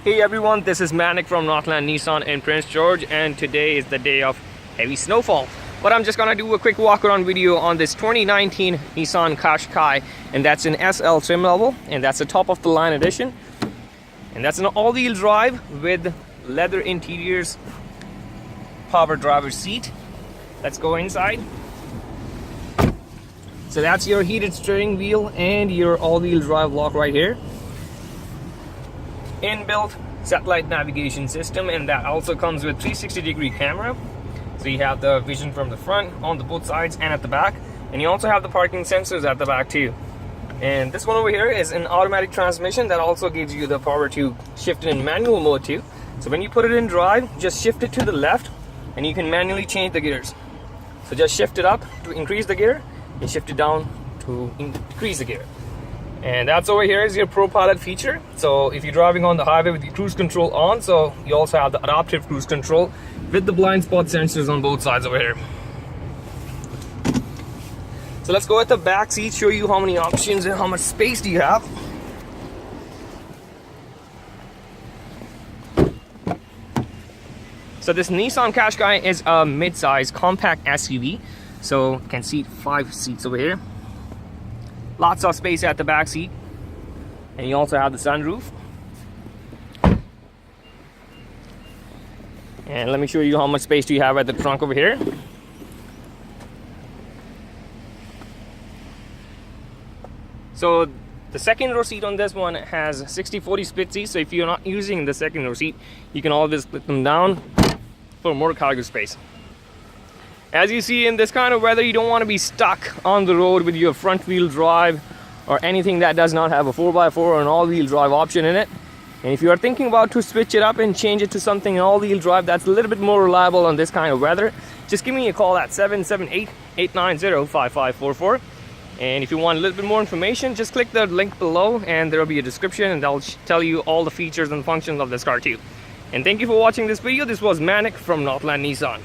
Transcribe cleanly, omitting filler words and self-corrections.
Hey everyone, this is Manik from Northland Nissan in Prince George, and today is the day of heavy snowfall. But I'm just gonna do a quick walk around video on this 2019 Nissan QashQai, and that's an SL trim level, and that's a top of the line edition. And that's an all-wheel drive with leather interiors, power driver's seat. Let's go inside. So that's your heated steering wheel and your all-wheel drive lock right here. Inbuilt satellite navigation system, and that also comes with 360-degree camera. So you have the vision from the front, on the both sides and at the back, and you also have the parking sensors at the back too. And this one over here is an automatic transmission that also gives you the power to shift it in manual mode too. So when you put it in drive, just shift it to the left and you can manually change the gears. So just shift it up to increase the gear and shift it down to decrease the gear. And that's over here is your Pro Pilot feature. So if you're driving on the highway with the cruise control on, so you also have the adaptive cruise control with the blind spot sensors on both sides over here. So let's go at the back seat, show you how many options and how much space do you have. So this Nissan QashQai is a mid-size compact SUV, so you can seat 5 seats over here. Lots of space at the back seat, and you also have the sunroof. And let me show you how much space do you have at the trunk over here. So the second row seat on this one has 60-40 split seats, so if you're not using the second row seat, you can always split them down for more cargo space. As you see, in this kind of weather, you don't want to be stuck on the road with your front wheel drive or anything that does not have a 4x4 or an all-wheel drive option in it. And if you are thinking about to switch it up and change it to something all-wheel drive that's a little bit more reliable on this kind of weather, just give me a call at 778-890-5544. And if you want a little bit more information, just click the link below and there will be a description, and that'll tell you all the features and functions of this car too. And thank you for watching this video. This was Manik from Northland Nissan.